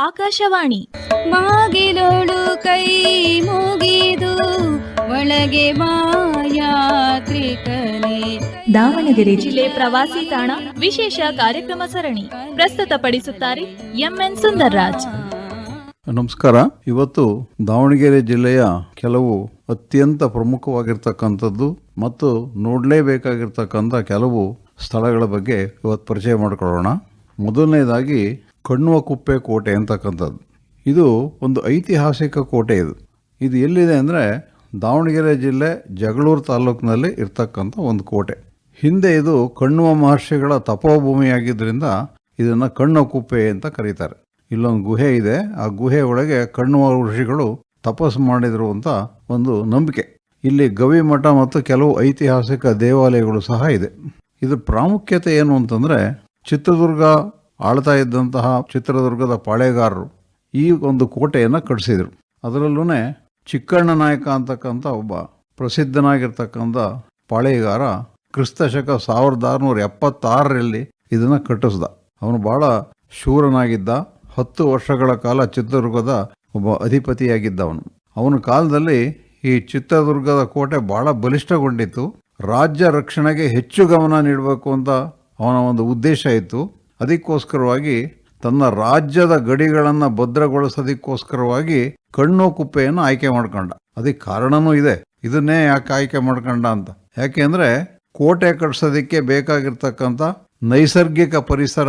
ಆಕಾಶವಾಣಿ. ಮಾಗಿಲೋಳು ಕೈ ಮುಗಿದು ಒಳಗೆ ಯಾತ್ರಿಕನೇ. ದಾವಣಗೆರೆ ಜಿಲ್ಲೆ ಪ್ರವಾಸಿ ತಾಣ ವಿಶೇಷ ಕಾರ್ಯಕ್ರಮ ಸರಣಿ ಪ್ರಸ್ತುತಪಡಿಸುತ್ತಾರೆ ಎಂಎನ್ ಸುಂದರ್ರಾಜ್. ನಮಸ್ಕಾರ. ಇವತ್ತು ದಾವಣಗೆರೆ ಜಿಲ್ಲೆಯ ಕೆಲವು ಅತ್ಯಂತ ಪ್ರಮುಖವಾಗಿರ್ತಕ್ಕಂಥದ್ದು ಮತ್ತು ನೋಡಲೇಬೇಕಾಗಿರ್ತಕ್ಕಂಥ ಕೆಲವು ಸ್ಥಳಗಳ ಬಗ್ಗೆ ಇವತ್ತು ಪರಿಚಯ ಮಾಡಿಕೊಳ್ಳೋಣ. ಮೊದಲನೇದಾಗಿ ಕಣ್ವಕುಪ್ಪೆ ಕೋಟೆ ಅಂತಕ್ಕಂಥದ್ದು. ಇದು ಒಂದು ಐತಿಹಾಸಿಕ ಕೋಟೆ. ಇದು ಎಲ್ಲಿದೆ ಅಂದರೆ ದಾವಣಗೆರೆ ಜಿಲ್ಲೆ ಜಗಳೂರು ತಾಲೂಕಿನಲ್ಲಿ ಇರ್ತಕ್ಕಂಥ ಒಂದು ಕೋಟೆ. ಹಿಂದೆ ಇದು ಕಣ್ವ ಮಹರ್ಷಿಗಳ ತಪೋಭೂಮಿಯಾಗಿದ್ದರಿಂದ ಇದನ್ನು ಕಣ್ವಕುಪ್ಪೆ ಅಂತ ಕರೀತಾರೆ. ಇಲ್ಲೊಂದು ಗುಹೆ ಇದೆ. ಆ ಗುಹೆ ಒಳಗೆ ಕಣ್ವ ಋಷಿಗಳು ತಪಸ್ಸು ಮಾಡಿದ್ರು ಅಂತ ಒಂದು ನಂಬಿಕೆ. ಇಲ್ಲಿ ಗವಿ ಮಠ ಮತ್ತು ಕೆಲವು ಐತಿಹಾಸಿಕ ದೇವಾಲಯಗಳು ಸಹ ಇದೆ. ಇದ್ರ ಪ್ರಾಮುಖ್ಯತೆ ಏನು ಅಂತಂದರೆ, ಚಿತ್ರದುರ್ಗ ಆಳ್ತಾ ಇದ್ದಂತಹ ಚಿತ್ರದುರ್ಗದ ಪಾಳೆಗಾರರು ಈ ಒಂದು ಕೋಟೆಯನ್ನು ಕಟ್ಟಿಸಿದರು. ಅದರಲ್ಲೂ ಚಿಕ್ಕಣ್ಣ ನಾಯಕ ಅಂತಕ್ಕಂಥ ಒಬ್ಬ ಪ್ರಸಿದ್ಧನಾಗಿರ್ತಕ್ಕಂಥ ಪಾಳೆಗಾರ ಕ್ರಿಸ್ತಶಕ 1676ರಲ್ಲಿ ಇದನ್ನು ಕಟ್ಟಿಸ್ದ. ಅವನು ಭಾಳ ಶೂರನಾಗಿದ್ದ. 10 ವರ್ಷಗಳ ಕಾಲ ಚಿತ್ರದುರ್ಗದ ಒಬ್ಬ ಅಧಿಪತಿಯಾಗಿದ್ದವನು. ಅವನ ಕಾಲದಲ್ಲಿ ಈ ಚಿತ್ರದುರ್ಗದ ಕೋಟೆ ಭಾಳ ಬಲಿಷ್ಠಗೊಂಡಿತ್ತು. ರಾಜ್ಯ ರಕ್ಷಣೆಗೆ ಹೆಚ್ಚು ಗಮನ ನೀಡಬೇಕು ಅಂತ ಅವನ ಒಂದು ಉದ್ದೇಶ ಇತ್ತು. ಅದಕ್ಕೋಸ್ಕರವಾಗಿ ತನ್ನ ರಾಜ್ಯದ ಗಡಿಗಳನ್ನು ಭದ್ರಗೊಳಿಸೋದಕ್ಕೋಸ್ಕರವಾಗಿ ಕಣ್ವಕುಪ್ಪೆಯನ್ನು ಆಯ್ಕೆ ಮಾಡ್ಕೊಂಡ. ಅದಕ್ಕೆ ಕಾರಣನೂ ಇದೆ. ಇದನ್ನೇ ಯಾಕೆ ಆಯ್ಕೆ ಮಾಡ್ಕೊಂಡ ಅಂತ. ಯಾಕೆ ಅಂದರೆ ಕೋಟೆ ಕಟ್ಟಿಸೋದಕ್ಕೆ ಬೇಕಾಗಿರ್ತಕ್ಕಂಥ ನೈಸರ್ಗಿಕ ಪರಿಸರ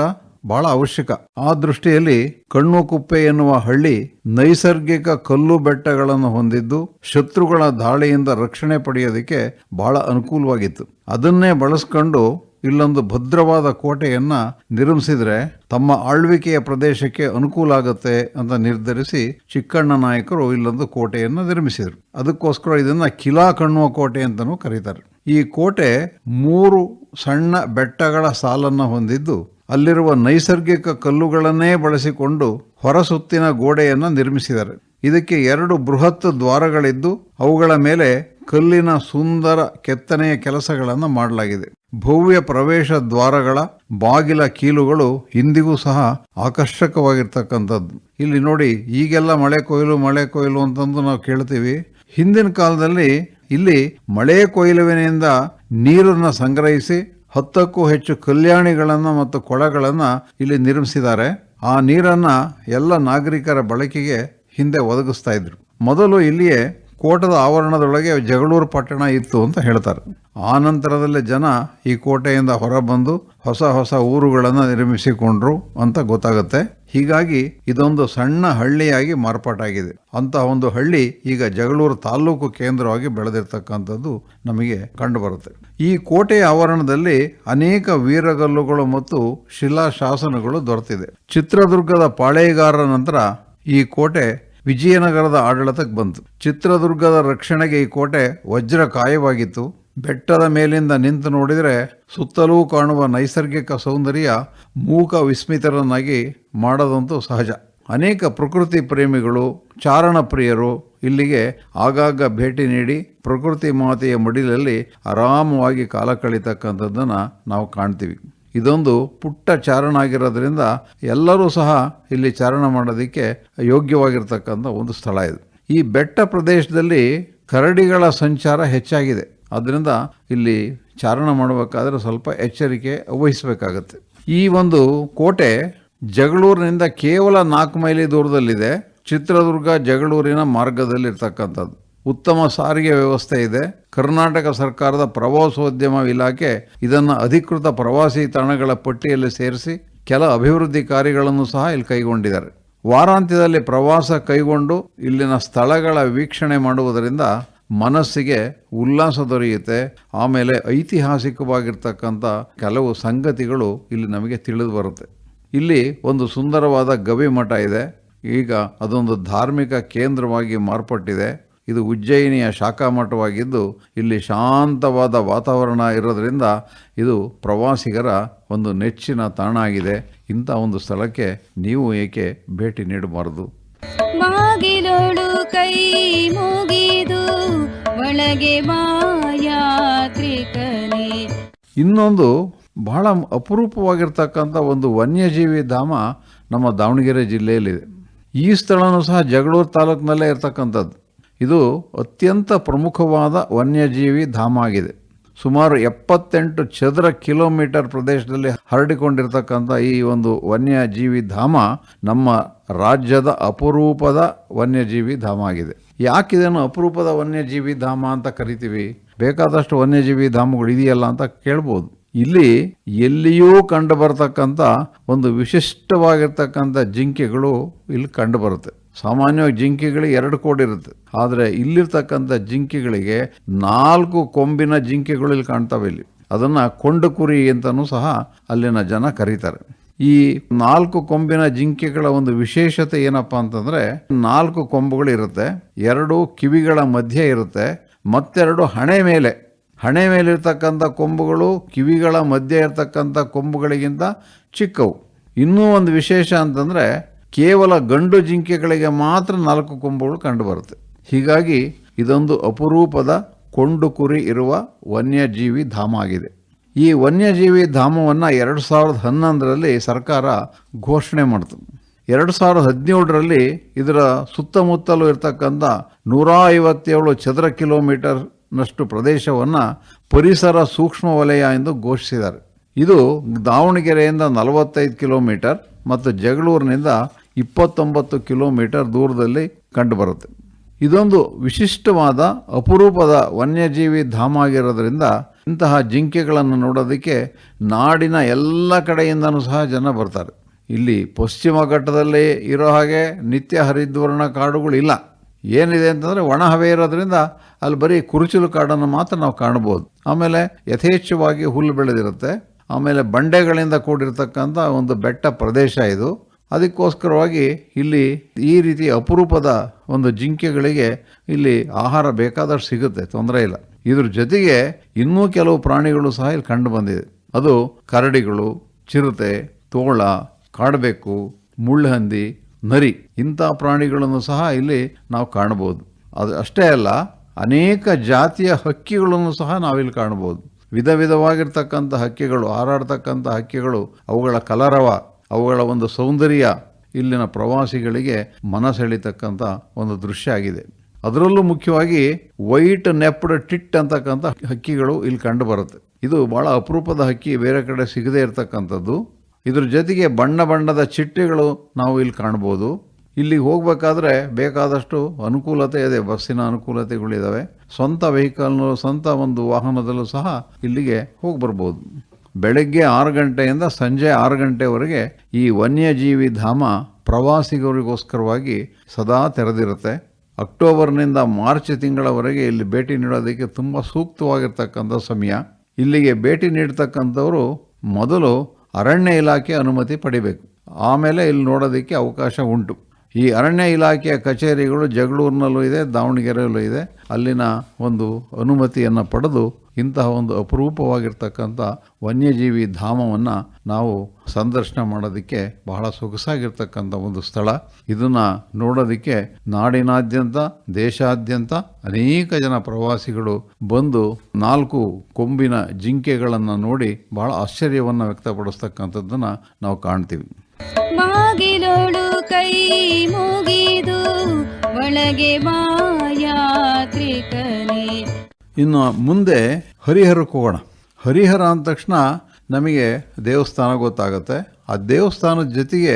ಬಹಳ ಅವಶ್ಯಕ. ಆ ದೃಷ್ಟಿಯಲ್ಲಿ ಕಣ್ವಕುಪ್ಪೆ ಎನ್ನುವ ಹಳ್ಳಿ ನೈಸರ್ಗಿಕ ಕಲ್ಲು ಬೆಟ್ಟಗಳನ್ನು ಹೊಂದಿದ್ದು ಶತ್ರುಗಳ ದಾಳಿಯಿಂದ ರಕ್ಷಣೆ ಪಡೆಯೋದಕ್ಕೆ ಬಹಳ ಅನುಕೂಲವಾಗಿತ್ತು. ಅದನ್ನೇ ಬಳಸ್ಕೊಂಡು ಇಲ್ಲೊಂದು ಭದ್ರವಾದ ಕೋಟೆಯನ್ನ ನಿರ್ಮಿಸಿದ್ರೆ ತಮ್ಮ ಆಳ್ವಿಕೆಯ ಪ್ರದೇಶಕ್ಕೆ ಅನುಕೂಲ ಆಗುತ್ತೆ ಅಂತ ನಿರ್ಧರಿಸಿ ಚಿಕ್ಕಣ್ಣ ನಾಯಕರು ಇಲ್ಲೊಂದು ಕೋಟೆಯನ್ನು ನಿರ್ಮಿಸಿದರು. ಅದಕ್ಕೋಸ್ಕರ ಇದನ್ನ ಕಿಲಾ ಕಣ್ವ ಕೋಟೆ ಅಂತಲೂ ಕರೀತಾರೆ. ಈ ಕೋಟೆ 3 ಸಣ್ಣ ಬೆಟ್ಟಗಳ ಸಾಲನ್ನು ಹೊಂದಿದ್ದು ಅಲ್ಲಿರುವ ನೈಸರ್ಗಿಕ ಕಲ್ಲುಗಳನ್ನೇ ಬಳಸಿಕೊಂಡು ಹೊರಸುತ್ತಿನ ಗೋಡೆಯನ್ನು ನಿರ್ಮಿಸಿದ್ದಾರೆ. ಇದಕ್ಕೆ 2 ಬೃಹತ್ ದ್ವಾರಗಳಿದ್ದು ಅವುಗಳ ಮೇಲೆ ಕಲ್ಲಿನ ಸುಂದರ ಕೆತ್ತನೆಯ ಕೆಲಸಗಳನ್ನು ಮಾಡಲಾಗಿದೆ. ಭವ್ಯ ಪ್ರವೇಶ ದ್ವಾರಗಳ ಬಾಗಿಲ ಕೀಲುಗಳು ಇಂದಿಗೂ ಸಹ ಆಕರ್ಷಕವಾಗಿರ್ತಕ್ಕಂಥದ್ದು. ಇಲ್ಲಿ ನೋಡಿ, ಈಗೆಲ್ಲ ಮಳೆ ಕೊಯ್ಲು ಅಂತಂದು ನಾವು ಕೇಳ್ತೀವಿ. ಹಿಂದಿನ ಕಾಲದಲ್ಲಿ ಇಲ್ಲಿ ಮಳೆ ಕೊಯ್ಲುವಿನಿಂದ ನೀರನ್ನು ಸಂಗ್ರಹಿಸಿ 10ಕ್ಕೂ ಹೆಚ್ಚು ಕಲ್ಯಾಣಿಗಳನ್ನು ಮತ್ತು ಕೊಳಗಳನ್ನು ಇಲ್ಲಿ ನಿರ್ಮಿಸಿದ್ದಾರೆ. ಆ ನೀರನ್ನು ಎಲ್ಲ ನಾಗರಿಕರ ಬಳಕೆಗೆ ಹಿಂದೆ ಒದಗಿಸ್ತಾ ಇದ್ರು. ಮೊದಲು ಇಲ್ಲಿಯೇ ಕೋಟದ ಆವರಣದೊಳಗೆ ಜಗಳೂರು ಪಟ್ಟಣ ಇತ್ತು ಅಂತ ಹೇಳ್ತಾರೆ. ಆ ನಂತರದಲ್ಲೇ ಜನ ಈ ಕೋಟೆಯಿಂದ ಹೊರಬಂದು ಹೊಸ ಹೊಸ ಊರುಗಳನ್ನು ನಿರ್ಮಿಸಿಕೊಂಡ್ರು ಅಂತ ಗೊತ್ತಾಗುತ್ತೆ. ಹೀಗಾಗಿ ಇದೊಂದು ಸಣ್ಣ ಹಳ್ಳಿಯಾಗಿ ಮಾರ್ಪಾಟಾಗಿದೆ. ಅಂತ ಒಂದು ಹಳ್ಳಿ ಈಗ ಜಗಳೂರು ತಾಲೂಕು ಕೇಂದ್ರವಾಗಿ ಬೆಳೆದಿರ್ತಕ್ಕಂಥದ್ದು ನಮಗೆ ಕಂಡುಬರುತ್ತೆ. ಈ ಕೋಟೆಯ ಆವರಣದಲ್ಲಿ ಅನೇಕ ವೀರಗಲ್ಲುಗಳು ಮತ್ತು ಶಿಲಾಶಾಸನಗಳು ದೊರೆತಿದೆ. ಚಿತ್ರದುರ್ಗದ ಪಾಳೆಗಾರರ ನಂತರ ಈ ಕೋಟೆ ವಿಜಯನಗರದ ಆಡಳಿತಕ್ಕೆ ಬಂತು. ಚಿತ್ರದುರ್ಗದ ರಕ್ಷಣೆಗೆ ಈ ಕೋಟೆ ವಜ್ರಕಾಯವಾಗಿತ್ತು. ಬೆಟ್ಟದ ಮೇಲಿಂದ ನಿಂತು ನೋಡಿದರೆ ಸುತ್ತಲೂ ಕಾಣುವ ನೈಸರ್ಗಿಕ ಸೌಂದರ್ಯ ಮೂಕ ವಿಸ್ಮಿತರನ್ನಾಗಿ ಮಾಡೋದಂತೂ ಸಹಜ. ಅನೇಕ ಪ್ರಕೃತಿ ಪ್ರೇಮಿಗಳು, ಚಾರಣ ಪ್ರಿಯರು ಇಲ್ಲಿಗೆ ಆಗಾಗ ಭೇಟಿ ನೀಡಿ ಪ್ರಕೃತಿ ಮಾತೆಯ ಮಡಿಲಲ್ಲಿ ಆರಾಮವಾಗಿ ಕಾಲ ಕಳೀತಕ್ಕಂಥದ್ದನ್ನು ನಾವು ಕಾಣ್ತೀವಿ. ಇದೊಂದು ಪುಟ್ಟ ಚಾರಣ ಆಗಿರೋದ್ರಿಂದ ಎಲ್ಲರೂ ಸಹ ಇಲ್ಲಿ ಚಾರಣ ಮಾಡೋದಕ್ಕೆ ಯೋಗ್ಯವಾಗಿರ್ತಕ್ಕಂಥ ಒಂದು ಸ್ಥಳ ಇದು. ಈ ಬೆಟ್ಟ ಪ್ರದೇಶದಲ್ಲಿ ಕರಡಿಗಳ ಸಂಚಾರ ಹೆಚ್ಚಾಗಿದೆ. ಆದ್ದರಿಂದ ಇಲ್ಲಿ ಚಾರಣ ಮಾಡಬೇಕಾದ್ರೆ ಸ್ವಲ್ಪ ಎಚ್ಚರಿಕೆ ವಹಿಸಬೇಕಾಗತ್ತೆ. ಈ ಒಂದು ಕೋಟೆ ಜಗಳೂರಿನಿಂದ ಕೇವಲ 4 ಮೈಲಿ ದೂರದಲ್ಲಿದೆ. ಚಿತ್ರದುರ್ಗ ಜಗಳೂರಿನ ಮಾರ್ಗದಲ್ಲಿರ್ತಕ್ಕಂಥದ್ದು. ಉತ್ತಮ ಸಾರಿಗೆ ವ್ಯವಸ್ಥೆ ಇದೆ. ಕರ್ನಾಟಕ ಸರ್ಕಾರದ ಪ್ರವಾಸೋದ್ಯಮ ಇಲಾಖೆ ಇದನ್ನು ಅಧಿಕೃತ ಪ್ರವಾಸಿ ತಾಣಗಳ ಪಟ್ಟಿಯಲ್ಲಿ ಸೇರಿಸಿ ಕೆಲ ಅಭಿವೃದ್ಧಿ ಕಾರ್ಯಗಳನ್ನು ಸಹ ಇಲ್ಲಿ ಕೈಗೊಂಡಿದ್ದಾರೆ. ವಾರಾಂತ್ಯದಲ್ಲಿ ಪ್ರವಾಸ ಕೈಗೊಂಡು ಇಲ್ಲಿನ ಸ್ಥಳಗಳ ವೀಕ್ಷಣೆ ಮಾಡುವುದರಿಂದ ಮನಸ್ಸಿಗೆ ಉಲ್ಲಾಸ ದೊರೆಯುತ್ತೆ. ಆಮೇಲೆ ಐತಿಹಾಸಿಕವಾಗಿರ್ತಕ್ಕಂಥ ಕೆಲವು ಸಂಗತಿಗಳು ಇಲ್ಲಿ ನಮಗೆ ತಿಳಿದು ಬರುತ್ತೆ. ಇಲ್ಲಿ ಒಂದು ಸುಂದರವಾದ ಗವಿ ಮಠ ಇದೆ. ಈಗ ಅದೊಂದು ಧಾರ್ಮಿಕ ಕೇಂದ್ರವಾಗಿ ಮಾರ್ಪಟ್ಟಿದೆ. ಇದು ಉಜ್ಜಯಿನಿಯ ಶಾಖಾ ಮಠವಾಗಿದ್ದು ಇಲ್ಲಿ ಶಾಂತವಾದ ವಾತಾವರಣ ಇರೋದ್ರಿಂದ ಇದು ಪ್ರವಾಸಿಗರ ಒಂದು ನೆಚ್ಚಿನ ತಾಣ ಆಗಿದೆ. ಇಂಥ ಒಂದು ಸ್ಥಳಕ್ಕೆ ನೀವು ಏಕೆ ಭೇಟಿ ನೀಡಬಾರದು? ಮಾಗಿಲೋಳು ಕೈ ಮುಗಿದು ಒಳಗೆ ಯಾತ್ರಿಕನೇ. ಇನ್ನೊಂದು ಬಹಳ ಅಪರೂಪವಾಗಿರ್ತಕ್ಕಂಥ ಒಂದು ವನ್ಯಜೀವಿ ಧಾಮ ನಮ್ಮ ದಾವಣಗೆರೆ ಜಿಲ್ಲೆಯಲ್ಲಿದೆ. ಈ ಸ್ಥಳನೂ ಸಹ ಜಗಳೂರು ತಾಲೂಕಿನಲ್ಲೇ ಇರತಕ್ಕಂಥದ್ದು. ಇದು ಅತ್ಯಂತ ಪ್ರಮುಖವಾದ ವನ್ಯಜೀವಿ ಧಾಮ ಆಗಿದೆ. ಸುಮಾರು 78 ಚದರ ಕಿಲೋಮೀಟರ್ ಪ್ರದೇಶದಲ್ಲಿ ಹರಡಿಕೊಂಡಿರ್ತಕ್ಕಂಥ ಈ ಒಂದು ವನ್ಯಜೀವಿ ಧಾಮ ನಮ್ಮ ರಾಜ್ಯದ ಅಪರೂಪದ ವನ್ಯಜೀವಿ ಧಾಮ ಆಗಿದೆ. ಯಾಕೆ ಇದನ್ನು ಅಪರೂಪದ ವನ್ಯಜೀವಿ ಧಾಮ ಅಂತ ಕರಿತೀವಿ? ಬೇಕಾದಷ್ಟು ವನ್ಯಜೀವಿ ಧಾಮಗಳು ಇದೆಯಲ್ಲ ಅಂತ ಕೇಳ್ಬೋದು. ಇಲ್ಲಿ ಎಲ್ಲಿಯೂ ಕಂಡು ಬರತಕ್ಕಂಥ ಒಂದು ವಿಶಿಷ್ಟವಾಗಿರ್ತಕ್ಕಂಥ ಜಿಂಕೆಗಳು ಇಲ್ಲಿ ಕಂಡು ಬರುತ್ತೆ. ಸಾಮಾನ್ಯವಾಗಿ ಜಿಂಕೆಗಳಿಗೆ 2 ಕೋಡಿರುತ್ತೆ, ಆದರೆ ಇಲ್ಲಿರ್ತಕ್ಕಂಥ ಜಿಂಕೆಗಳಿಗೆ 4 ಕೊಂಬಿನ ಜಿಂಕೆಗಳು ಇಲ್ಲಿ ಕಾಣ್ತವೆ. ಇಲ್ಲಿ ಅದನ್ನು ಕೊಂಡು ಕುರಿ ಅಂತಲೂ ಸಹ ಅಲ್ಲಿನ ಜನ ಕರೀತಾರೆ. ಈ 4 ಕೊಂಬಿನ ಜಿಂಕೆಗಳ ಒಂದು ವಿಶೇಷತೆ ಏನಪ್ಪಾ ಅಂತಂದ್ರೆ 4 ಕೊಂಬುಗಳು ಇರುತ್ತೆ, 2 ಕಿವಿಗಳ ಮಧ್ಯೆ ಇರುತ್ತೆ, ಮತ್ತೆರಡು ಹಣೆ ಮೇಲೆ ಇರ್ತಕ್ಕಂಥ ಕೊಂಬುಗಳು ಕಿವಿಗಳ ಮಧ್ಯೆ ಇರ್ತಕ್ಕಂಥ ಕೊಂಬುಗಳಿಗಿಂತ ಚಿಕ್ಕವು. ಇನ್ನೂ ಒಂದು ವಿಶೇಷ ಅಂತಂದ್ರೆ ಕೇವಲ ಗಂಡು ಜಿಂಕೆಗಳಿಗೆ ಮಾತ್ರ 4 ಕೊಂಬುಗಳು ಕಂಡು ಬರುತ್ತೆ. ಹೀಗಾಗಿ ಇದೊಂದು ಅಪರೂಪದ ಕೊಂಡು ಕುರಿ ಇರುವ ವನ್ಯಜೀವಿ ಧಾಮ ಆಗಿದೆ. ಈ ವನ್ಯಜೀವಿ ಧಾಮವನ್ನು 2011ರಲ್ಲಿ ಸರ್ಕಾರ ಘೋಷಣೆ ಮಾಡಿತು. 2017ರಲ್ಲಿ ಇದರ ಸುತ್ತಮುತ್ತಲೂ ಇರತಕ್ಕಂಥ 157 ಚದರ ಕಿಲೋಮೀಟರ್ನಷ್ಟು ಪ್ರದೇಶವನ್ನು ಪರಿಸರ ಸೂಕ್ಷ್ಮ ವಲಯ ಎಂದು ಘೋಷಿಸಿದ್ದಾರೆ. ಇದು ದಾವಣಗೆರೆಯಿಂದ 45 ಕಿಲೋಮೀಟರ್ ಮತ್ತು ಜಗಳೂರಿನಿಂದ 29 ಕಿಲೋಮೀಟರ್ ದೂರದಲ್ಲಿ ಕಂಡುಬರುತ್ತೆ. ಇದೊಂದು ವಿಶಿಷ್ಟವಾದ ಅಪರೂಪದ ವನ್ಯಜೀವಿ ಧಾಮ ಆಗಿರೋದ್ರಿಂದ ಇಂತಹ ಜಿಂಕೆಗಳನ್ನು ನೋಡೋದಕ್ಕೆ ನಾಡಿನ ಎಲ್ಲ ಕಡೆಯಿಂದನೂ ಸಹ ಜನ ಬರ್ತಾರೆ. ಇಲ್ಲಿ ಪಶ್ಚಿಮ ಘಟ್ಟದಲ್ಲಿ ಇರೋ ಹಾಗೆ ನಿತ್ಯ ಹರಿದ್ವರ್ಣ ಕಾಡುಗಳು ಇಲ್ಲ. ಏನಿದೆ ಅಂತಂದರೆ ಒಣ ಹವೆ ಇರೋದ್ರಿಂದ ಅಲ್ಲಿ ಬರೀ ಕುರುಚಲು ಕಾಡನ್ನು ಮಾತ್ರ ನಾವು ಕಾಣ್ಬೋದು. ಆಮೇಲೆ ಯಥೇಚ್ಛವಾಗಿ ಹುಲ್ಲು ಬೆಳೆದಿರುತ್ತೆ. ಆಮೇಲೆ ಬಂಡೆಗಳಿಂದ ಕೂಡಿರ್ತಕ್ಕಂಥ ಒಂದು ಬೆಟ್ಟ ಪ್ರದೇಶ ಇದು. ಅದಕ್ಕೋಸ್ಕರವಾಗಿ ಇಲ್ಲಿ ಈ ರೀತಿ ಅಪರೂಪದ ಒಂದು ಜಿಂಕೆಗಳಿಗೆ ಇಲ್ಲಿ ಆಹಾರ ಬೇಕಾದಷ್ಟು ಸಿಗುತ್ತೆ, ತೊಂದರೆ ಇಲ್ಲ. ಇದ್ರ ಜೊತೆಗೆ ಇನ್ನೂ ಕೆಲವು ಪ್ರಾಣಿಗಳು ಸಹ ಇಲ್ಲಿ ಕಂಡು ಬಂದಿದೆ. ಅದು ಕರಡಿಗಳು, ಚಿರತೆ, ತೋಳ, ಕಾಡಬೇಕು, ಮುಳ್ಳುಹಂದಿ, ನರಿ ಇಂಥ ಪ್ರಾಣಿಗಳನ್ನು ಸಹ ಇಲ್ಲಿ ನಾವು ಕಾಣಬಹುದು. ಅದು ಅಷ್ಟೇ ಅಲ್ಲ, ಅನೇಕ ಜಾತಿಯ ಹಕ್ಕಿಗಳನ್ನು ಸಹ ನಾವಿಲ್ಲಿ ಕಾಣಬಹುದು. ವಿಧ ವಿಧವಾಗಿರ್ತಕ್ಕಂಥ ಹಕ್ಕಿಗಳು, ಹಾರಾಡ್ತಕ್ಕಂಥ ಹಕ್ಕಿಗಳು, ಅವುಗಳ ಕಲರವ, ಅವುಗಳ ಒಂದು ಸೌಂದರ್ಯ ಇಲ್ಲಿನ ಪ್ರವಾಸಿಗಳಿಗೆ ಮನಸೆಳಿತಕ್ಕಂಥ ಒಂದು ದೃಶ್ಯ ಆಗಿದೆ. ಅದರಲ್ಲೂ ಮುಖ್ಯವಾಗಿ ವೈಟ್ ನೆಪ್ಡ್ ಟಿಟ್ ಅಂತಕ್ಕಂಥ ಹಕ್ಕಿಗಳು ಇಲ್ಲಿ ಕಂಡು ಬರುತ್ತೆ. ಇದು ಬಹಳ ಅಪರೂಪದ ಹಕ್ಕಿ, ಬೇರೆ ಕಡೆ ಸಿಗದೇ ಇರತಕ್ಕಂಥದ್ದು. ಇದ್ರ ಜೊತೆಗೆ ಬಣ್ಣ ಬಣ್ಣದ ಚಿಟ್ಟೆಗಳು ನಾವು ಇಲ್ಲಿ ಕಾಣ್ಬೋದು. ಇಲ್ಲಿಗೆ ಹೋಗಬೇಕಾದ್ರೆ ಬೇಕಾದಷ್ಟು ಅನುಕೂಲತೆ ಇದೆ, ಬಸ್ಸಿನ ಅನುಕೂಲತೆಗಳಿದ್ದಾವೆ. ಸ್ವಂತ ವೆಹಿಕಲ್ನು, ಸ್ವಂತ ಒಂದು ವಾಹನದಲ್ಲೂ ಸಹ ಇಲ್ಲಿಗೆ ಹೋಗಿ ಬರ್ಬೋದು. ಬೆಳಗ್ಗೆ 6 ಗಂಟೆಯಿಂದ ಸಂಜೆ 6 ಗಂಟೆವರೆಗೆ ಈ ವನ್ಯಜೀವಿ ಧಾಮ ಪ್ರವಾಸಿಗರಿಗೋಸ್ಕರವಾಗಿ ಸದಾ ತೆರೆದಿರುತ್ತೆ. ಅಕ್ಟೋಬರ್ನಿಂದ ಮಾರ್ಚ್ ತಿಂಗಳವರೆಗೆ ಇಲ್ಲಿ ಭೇಟಿ ನೀಡೋದಕ್ಕೆ ತುಂಬ ಸೂಕ್ತವಾಗಿರ್ತಕ್ಕಂಥ ಸಮಯ. ಇಲ್ಲಿಗೆ ಭೇಟಿ ನೀಡ್ತಕ್ಕಂಥವರು ಮೊದಲು ಅರಣ್ಯ ಇಲಾಖೆ ಅನುಮತಿ ಪಡಿಬೇಕು, ಆಮೇಲೆ ಇಲ್ಲಿ ನೋಡೋದಕ್ಕೆ ಅವಕಾಶ ಉಂಟು. ಈ ಅರಣ್ಯ ಇಲಾಖೆಯ ಕಚೇರಿಗಳು ಜಗಳೂರಿನಲ್ಲೂ ಇದೆ, ದಾವಣಗೆರೆಯಲ್ಲೂ ಇದೆ. ಅಲ್ಲಿನ ಒಂದು ಅನುಮತಿಯನ್ನು ಪಡೆದು ಇಂತಹ ಒಂದು ಅಪರೂಪವಾಗಿರ್ತಕ್ಕಂಥ ವನ್ಯಜೀವಿ ಧಾಮವನ್ನು ನಾವು ಸಂದರ್ಶನ ಮಾಡೋದಕ್ಕೆ ಬಹಳ ಸೊಗಸಾಗಿರ್ತಕ್ಕಂಥ ಒಂದು ಸ್ಥಳ. ಇದನ್ನು ನೋಡೋದಕ್ಕೆ ನಾಡಿನಾದ್ಯಂತ, ದೇಶಾದ್ಯಂತ ಅನೇಕ ಜನ ಪ್ರವಾಸಿಗಳು ಬಂದು 4 ಕೊಂಬಿನ ಜಿಂಕೆಗಳನ್ನು ನೋಡಿ ಬಹಳ ಆಶ್ಚರ್ಯವನ್ನು ವ್ಯಕ್ತಪಡಿಸ್ತಕ್ಕಂಥದ್ದನ್ನು ನಾವು ಕಾಣ್ತೀವಿ. ಬಾಗಿಲೋಳು ಕೈ ಮುಗಿದು ಒಳಗೆ ಬಾ ಯಾತ್ರಿಕನೇ. ಇನ್ನು ಮುಂದೆ ಹರಿಹರಕ್ಕೆ ಹೋಗೋಣ. ಹರಿಹರ ಅಂದ ತಕ್ಷಣ ನಮಗೆ ದೇವಸ್ಥಾನ ಗೊತ್ತಾಗುತ್ತೆ. ಆ ದೇವಸ್ಥಾನದ ಜೊತೆಗೆ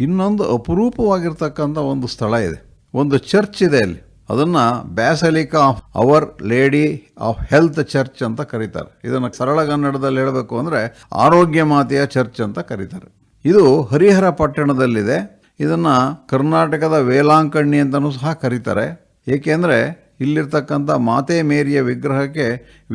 ಇನ್ನೊಂದು ಅಪರೂಪವಾಗಿರ್ತಕ್ಕಂಥ ಒಂದು ಸ್ಥಳ ಇದೆ, ಒಂದು ಚರ್ಚ್ ಇದೆ ಅಲ್ಲಿ. ಅದನ್ನು basilica of our lady of health church ಅಂತ ಕರೀತಾರೆ. ಇದನ್ನು ಸರಳಗನ್ನಡದಲ್ಲಿ ಹೇಳಬೇಕು ಅಂದರೆ ಆರೋಗ್ಯ ಮಾತೆಯ ಚರ್ಚ್ ಅಂತ ಕರೀತಾರೆ. ಇದು ಹರಿಹರ ಪಟ್ಟಣದಲ್ಲಿದೆ. ಇದನ್ನು ಕರ್ನಾಟಕದ ವೇಲಾಂಕಣ್ಣಿ ಅಂತಲೂ ಸಹ ಕರೀತಾರೆ. ಏಕೆಂದರೆ ಇಲ್ಲಿರ್ತಕ್ಕಂಥ ಮಾತೆ ಮೇರಿಯ ವಿಗ್ರಹಕ್ಕೆ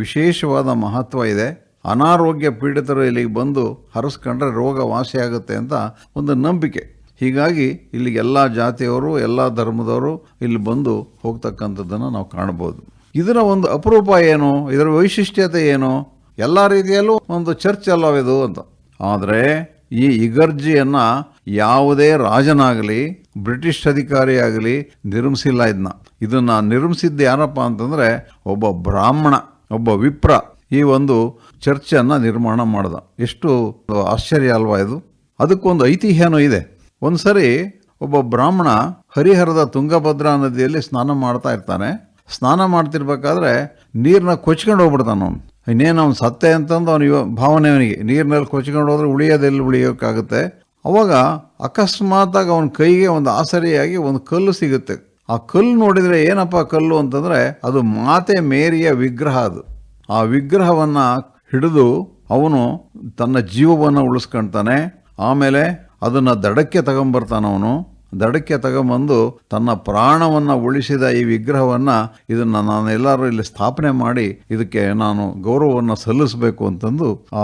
ವಿಶೇಷವಾದ ಮಹತ್ವ ಇದೆ. ಅನಾರೋಗ್ಯ ಪೀಡಿತರು ಇಲ್ಲಿಗೆ ಬಂದು ಹರಸ್ಕೊಂಡ್ರೆ ರೋಗ ವಾಸಿಯಾಗುತ್ತೆ ಅಂತ ಒಂದು ನಂಬಿಕೆ. ಹೀಗಾಗಿ ಇಲ್ಲಿಗೆ ಎಲ್ಲ ಜಾತಿಯವರು, ಎಲ್ಲ ಧರ್ಮದವರು ಇಲ್ಲಿ ಬಂದು ಹೋಗ್ತಕ್ಕಂಥದ್ದನ್ನು ನಾವು ಕಾಣ್ಬೋದು. ಇದರ ಒಂದು ಅಪರೂಪ ಏನು, ಇದರ ವೈಶಿಷ್ಟ್ಯತೆ ಏನು? ಎಲ್ಲ ರೀತಿಯಲ್ಲೂ ಒಂದು ಚರ್ಚ್ ಅಲ್ಲವಿದು ಅಂತ. ಆದರೆ ಈ ಇಗರ್ಜಿಯನ್ನು ಯಾವುದೇ ರಾಜನಾಗಲಿ ಬ್ರಿಟಿಷ್ ಅಧಿಕಾರಿಯಾಗಲಿ ನಿರ್ಮಿಸಿಲ್ಲ. ಇದನ್ನು ನಿರ್ಮಿಸಿದ್ದು ಯಾರಪ್ಪ ಅಂತಂದರೆ ಒಬ್ಬ ಬ್ರಾಹ್ಮಣ, ಒಬ್ಬ ವಿಪ್ರ ಈ ಒಂದು ಚರ್ಚನ್ನು ನಿರ್ಮಾಣ ಮಾಡ್ದ. ಎಷ್ಟು ಆಶ್ಚರ್ಯ ಅಲ್ವಾ ಇದು? ಅದಕ್ಕೊಂದು ಐತಿಹ್ಯನೂ ಇದೆ. ಒಂದು ಸರಿ ಒಬ್ಬ ಬ್ರಾಹ್ಮಣ ಹರಿಹರದ ತುಂಗಭದ್ರಾ ನದಿಯಲ್ಲಿ ಸ್ನಾನ ಮಾಡ್ತಾ ಇರ್ತಾನೆ. ಸ್ನಾನ ಮಾಡ್ತಿರ್ಬೇಕಾದ್ರೆ ನೀರನ್ನ ಕೊಚ್ಕೊಂಡು ಹೋಗ್ಬಿಡ್ತಾನ ಅವನು. ಇನ್ನೇನು ಅವ್ನು ಸತ್ತೆ ಅಂತಂದು ಅವನಿಗೆ ಭಾವನೆ, ಅವನಿಗೆ ನೀರಿನಲ್ಲಿ ಕೊಚ್ಕೊಂಡು ಹೋದ್ರೆ ಉಳಿಯೋಕ್ಕಾಗುತ್ತೆ. ಅವಾಗ ಅಕಸ್ಮಾತಾಗಿ ಅವನ ಕೈಗೆ ಒಂದು ಆಸರಿಯಾಗಿ ಒಂದು ಕಲ್ಲು ಸಿಗುತ್ತೆ. ಆ ಕಲ್ಲು ನೋಡಿದರೆ ಏನಪ್ಪ ಕಲ್ಲು ಅಂತಂದರೆ ಅದು ಮಾತೆ ಮೇರಿಯ ವಿಗ್ರಹ. ಅದು ಆ ವಿಗ್ರಹವನ್ನು ಹಿಡಿದು ಅವನು ತನ್ನ ಜೀವವನ್ನು ಉಳಿಸ್ಕೊಳ್ತಾನೆ. ಆಮೇಲೆ ಅದನ್ನು ದಡಕ್ಕೆ ತಗೊಂಬರ್ತಾನವನು. ದಡಕ್ಕೆ ತಗೊಂಬಂದು ತನ್ನ ಪ್ರಾಣವನ್ನು ಉಳಿಸಿದ ಈ ವಿಗ್ರಹವನ್ನು, ಇದನ್ನು ನಾನು ಎಲ್ಲರೂ ಇಲ್ಲಿ ಸ್ಥಾಪನೆ ಮಾಡಿ ಇದಕ್ಕೆ ನಾನು ಗೌರವವನ್ನು ಸಲ್ಲಿಸಬೇಕು ಅಂತಂದು ಆ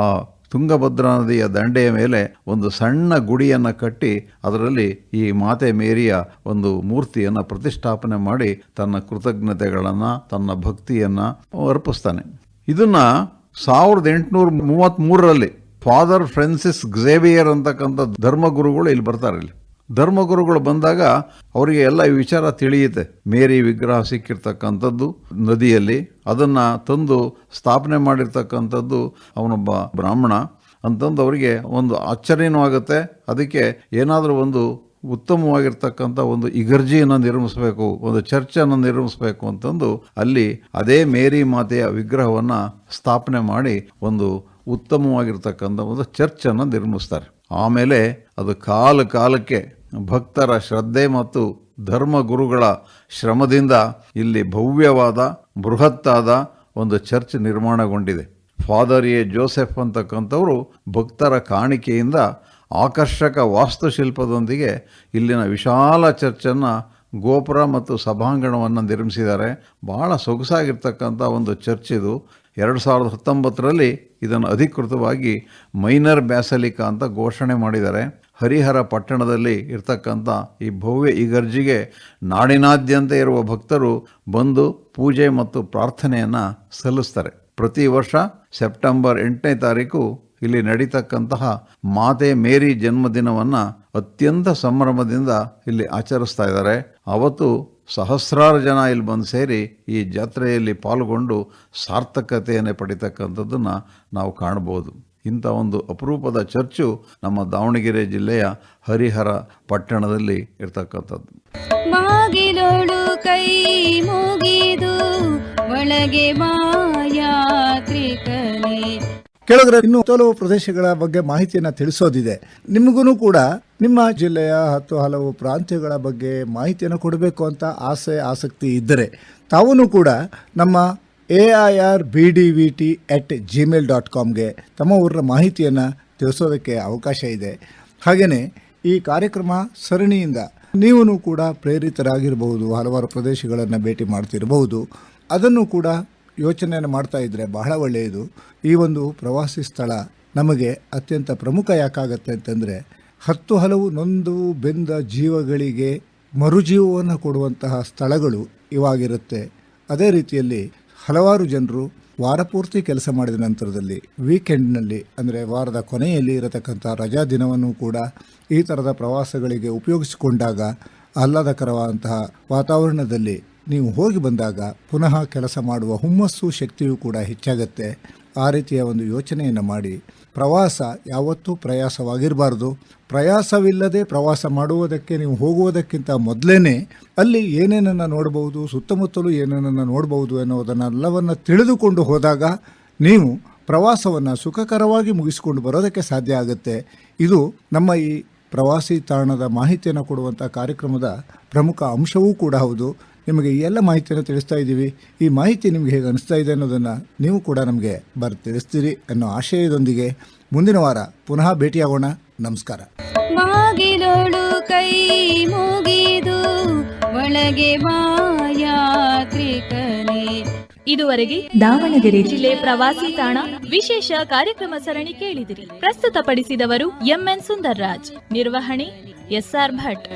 ತುಂಗಭದ್ರಾ ನದಿಯ ದಂಡೆಯ ಮೇಲೆ ಒಂದು ಸಣ್ಣ ಗುಡಿಯನ್ನು ಕಟ್ಟಿ ಅದರಲ್ಲಿ ಈ ಮಾತೆ ಮೇರಿಯ ಒಂದು ಮೂರ್ತಿಯನ್ನು ಪ್ರತಿಷ್ಠಾಪನೆ ಮಾಡಿ ತನ್ನ ಕೃತಜ್ಞತೆಗಳನ್ನು, ತನ್ನ ಭಕ್ತಿಯನ್ನು ಅರ್ಪಿಸ್ತಾನೆ. ಇದನ್ನು 1833ರಲ್ಲಿ ಫಾದರ್ ಫ್ರಾನ್ಸಿಸ್ ಝೇವಿಯರ್ ಅಂತಕ್ಕಂಥ ಧರ್ಮಗುರುಗಳು ಇಲ್ಲಿ ಬರ್ತಾರೆ. ಇಲ್ಲಿ ಧರ್ಮಗುರುಗಳು ಬಂದಾಗ ಅವರಿಗೆ ಎಲ್ಲ ಈ ವಿಚಾರ ತಿಳಿಯುತ್ತೆ. ಮೇರಿ ವಿಗ್ರಹ ಸಿಕ್ಕಿರ್ತಕ್ಕಂಥದ್ದು ನದಿಯಲ್ಲಿ, ಅದನ್ನು ತಂದು ಸ್ಥಾಪನೆ ಮಾಡಿರ್ತಕ್ಕಂಥದ್ದು ಅವನೊಬ್ಬ ಬ್ರಾಹ್ಮಣ ಅಂತಂದು ಅವರಿಗೆ ಒಂದು ಆಶ್ಚರ್ಯನೂ ಆಗುತ್ತೆ. ಅದಕ್ಕೆ ಏನಾದರೂ ಒಂದು ಉತ್ತಮವಾಗಿರ್ತಕ್ಕಂಥ ಒಂದು ಇಗರ್ಜಿಯನ್ನು ನಿರ್ಮಿಸಬೇಕು, ಒಂದು ಚರ್ಚನ್ನು ನಿರ್ಮಿಸಬೇಕು ಅಂತಂದು ಅಲ್ಲಿ ಅದೇ ಮೇರಿ ಮಾತೆಯ ವಿಗ್ರಹವನ್ನು ಸ್ಥಾಪನೆ ಮಾಡಿ ಒಂದು ಉತ್ತಮವಾಗಿರ್ತಕ್ಕಂಥ ಒಂದು ಚರ್ಚನ್ನು ನಿರ್ಮಿಸ್ತಾರೆ. ಆಮೇಲೆ ಅದು ಕಾಲಕ್ಕೆ ಭಕ್ತರ ಶ್ರದ್ಧೆ ಮತ್ತು ಧರ್ಮಗುರುಗಳ ಶ್ರಮದಿಂದ ಇಲ್ಲಿ ಭವ್ಯವಾದ ಬೃಹತ್ತಾದ ಒಂದು ಚರ್ಚ್ ನಿರ್ಮಾಣಗೊಂಡಿದೆ. ಫಾದರ್ ಎ ಜೋಸೆಫ್ ಅಂತಕ್ಕಂಥವರು ಭಕ್ತರ ಕಾಣಿಕೆಯಿಂದ ಆಕರ್ಷಕ ವಾಸ್ತುಶಿಲ್ಪದೊಂದಿಗೆ ಇಲ್ಲಿನ ವಿಶಾಲ ಚರ್ಚನ್ನು, ಗೋಪುರ ಮತ್ತು ಸಭಾಂಗಣವನ್ನು ನಿರ್ಮಿಸಿದ್ದಾರೆ. ಬಹಳ ಸೊಗಸಾಗಿರ್ತಕ್ಕಂಥ ಒಂದು ಚರ್ಚ್ ಇದು. 2019ರಲ್ಲಿ ಇದನ್ನು ಅಧಿಕೃತವಾಗಿ ಮೈನರ್ ಬ್ಯಾಸಲಿಕಾ ಅಂತ ಘೋಷಣೆ ಮಾಡಿದ್ದಾರೆ. ಹರಿಹರ ಪಟ್ಟಣದಲ್ಲಿ ಇರ್ತಕ್ಕಂಥ ಈ ಭವ್ಯ ಇಗರ್ಜಿಗೆ ನಾಡಿನಾದ್ಯಂತ ಇರುವ ಭಕ್ತರು ಬಂದು ಪೂಜೆ ಮತ್ತು ಪ್ರಾರ್ಥನೆಯನ್ನು ಸಲ್ಲಿಸ್ತಾರೆ. ಪ್ರತಿ ವರ್ಷ ಸೆಪ್ಟೆಂಬರ್ 8ನೇ ತಾರೀಕು ಇಲ್ಲಿ ನಡೀತಕ್ಕಂತಹ ಮಾತೆ ಮೇರಿ ಜನ್ಮದಿನವನ್ನು ಅತ್ಯಂತ ಸಂಭ್ರಮದಿಂದ ಇಲ್ಲಿ ಆಚರಿಸ್ತಾ ಇದ್ದಾರೆ. ಅವತ್ತು ಸಹಸ್ರಾರು ಜನ ಇಲ್ಲಿ ಬಂದು ಸೇರಿ ಈ ಜಾತ್ರೆಯಲ್ಲಿ ಪಾಲ್ಗೊಂಡು ಸಾರ್ಥಕತೆಯನ್ನು ಪಡಿತಕ್ಕಂಥದ್ದನ್ನು ನಾವು ಕಾಣ್ಬೋದು. ಇಂಥ ಒಂದು ಅಪರೂಪದ ಚರ್ಚು ನಮ್ಮ ದಾವಣಗೆರೆ ಜಿಲ್ಲೆಯ ಹರಿಹರ ಪಟ್ಟಣದಲ್ಲಿ ಇರ್ತಕ್ಕಂಥದ್ದು. ಬಾಗಿಲೋಳು ಕೈ ಮುಗಿದು ಒಳಗೆ ಬಾ ಯಾತ್ರಿಕನೇ. ಕೇಳಿದ್ರೆ ಇನ್ನು ಕೆಲವು ಪ್ರದೇಶಗಳ ಬಗ್ಗೆ ಮಾಹಿತಿಯನ್ನು ತಿಳಿಸೋದಿದೆ. ನಿಮಗೂ ಕೂಡ ನಿಮ್ಮ ಜಿಲ್ಲೆಯ ಹಲವು ಪ್ರಾಂತ್ಯಗಳ ಬಗ್ಗೆ ಮಾಹಿತಿಯನ್ನು ಕೊಡಬೇಕು ಅಂತ ಆಸಕ್ತಿ ಇದ್ದರೆ ತಾವೂ ಕೂಡ ನಮ್ಮ AIRBDVT@gmail.comಗೆ ತಮ್ಮ ಊರಿನ ಮಾಹಿತಿಯನ್ನು ತಿಳಿಸೋದಕ್ಕೆ ಅವಕಾಶ ಇದೆ. ಹಾಗೆಯೇ ಈ ಕಾರ್ಯಕ್ರಮ ಸರಣಿಯಿಂದ ನೀವು ಕೂಡ ಪ್ರೇರಿತರಾಗಿರಬಹುದು, ಹಲವಾರು ಪ್ರದೇಶಗಳನ್ನು ಭೇಟಿ ಮಾಡ್ತಿರಬಹುದು. ಅದನ್ನು ಕೂಡ ಯೋಚನೆಯನ್ನು ಮಾಡ್ತಾ ಇದ್ದರೆ ಬಹಳ ಒಳ್ಳೆಯದು. ಈ ಒಂದು ಪ್ರವಾಸಿ ಸ್ಥಳ ನಮಗೆ ಅತ್ಯಂತ ಪ್ರಮುಖ ಯಾಕಾಗತ್ತೆ ಅಂತಂದರೆ ಹಲವು ನೊಂದು ಬೆಂದ ಜೀವಗಳಿಗೆ ಮರುಜೀವವನ್ನು ಕೊಡುವಂತಹ ಸ್ಥಳಗಳು ಇವಾಗಿರುತ್ತೆ. ಅದೇ ರೀತಿಯಲ್ಲಿ ಹಲವಾರು ಜನರು ವಾರಪೂರ್ತಿ ಕೆಲಸ ಮಾಡಿದ ನಂತರದಲ್ಲಿ ವೀಕೆಂಡ್ನಲ್ಲಿ ಅಂದರೆ ವಾರದ ಕೊನೆಯಲ್ಲಿ ಇರತಕ್ಕಂಥ ರಜಾ ದಿನವನ್ನು ಕೂಡ ಈ ಥರದ ಪ್ರವಾಸಗಳಿಗೆ ಉಪಯೋಗಿಸಿಕೊಂಡಾಗ ಆಹ್ಲಾದಕರವಾದಂತಹ ವಾತಾವರಣದಲ್ಲಿ ನೀವು ಹೋಗಿ ಬಂದಾಗ ಪುನಃ ಕೆಲಸ ಮಾಡುವ ಹುಮ್ಮಸ್ಸು ಶಕ್ತಿಯೂ ಕೂಡ ಹೆಚ್ಚಾಗುತ್ತೆ. ಆ ರೀತಿಯ ಒಂದು ಯೋಚನೆಯನ್ನು ಮಾಡಿ ಪ್ರವಾಸ ಯಾವತ್ತೂ ಪ್ರಯಾಸವಾಗಿರಬಾರ್ದು. ಪ್ರಯಾಸವಿಲ್ಲದೆ ಪ್ರವಾಸ ಮಾಡುವುದಕ್ಕೆ ನೀವು ಹೋಗುವುದಕ್ಕಿಂತ ಮೊದಲೇ ಅಲ್ಲಿ ಏನೇನನ್ನು ನೋಡಬಹುದು, ಸುತ್ತಮುತ್ತಲೂ ಏನೇನನ್ನು ನೋಡಬಹುದು ಎನ್ನುವುದನ್ನೆಲ್ಲವನ್ನು ತಿಳಿದುಕೊಂಡು ಹೋದಾಗ ನೀವು ಪ್ರವಾಸವನ್ನು ಸುಖಕರವಾಗಿ ಮುಗಿಸಿಕೊಂಡು ಬರೋದಕ್ಕೆ ಸಾಧ್ಯ ಆಗುತ್ತೆ. ಇದು ನಮ್ಮ ಈ ಪ್ರವಾಸಿ ತಾಣದ ಮಾಹಿತಿಯನ್ನು ಕೊಡುವಂಥ ಕಾರ್ಯಕ್ರಮದ ಪ್ರಮುಖ ಅಂಶವೂ ಕೂಡ ಹೌದು. ನಿಮಗೆ ಈ ಎಲ್ಲ ಮಾಹಿತಿಯನ್ನು ತಿಳಿಸ್ತಾ ಇದ್ದೀವಿ. ಈ ಮಾಹಿತಿ ನಿಮಗೆ ಹೇಗೆ ಅನಿಸ್ತಾ ಇದೆ ಅನ್ನೋದನ್ನು ನೀವು ಕೂಡ ನಮಗೆ ತಿಳಿಸ್ತೀರಿ ಅನ್ನೋ ಆಶಯದೊಂದಿಗೆ ಮುಂದಿನ ವಾರ ಪುನಃ ಭೇಟಿಯಾಗೋಣ. ನಮಸ್ಕಾರ. ಬಾಗಿಲೋಳು ಕೈ ಮುಗಿದು ಒಳಗೆ ಬಾ ಯಾತ್ರಿಕನೇ. ಇದುವರೆಗೆ ದಾವಣಗೆರೆ ಜಿಲ್ಲೆ ಪ್ರವಾಸಿ ತಾಣ ವಿಶೇಷ ಕಾರ್ಯಕ್ರಮ ಸರಣಿ ಕೇಳಿದಿರಿ. ಪ್ರಸ್ತುತಪಡಿಸಿದವರು MN ಸುಂದರ್ರಾಜ್, ನಿರ್ವಹಣೆ SR ಭಟ್.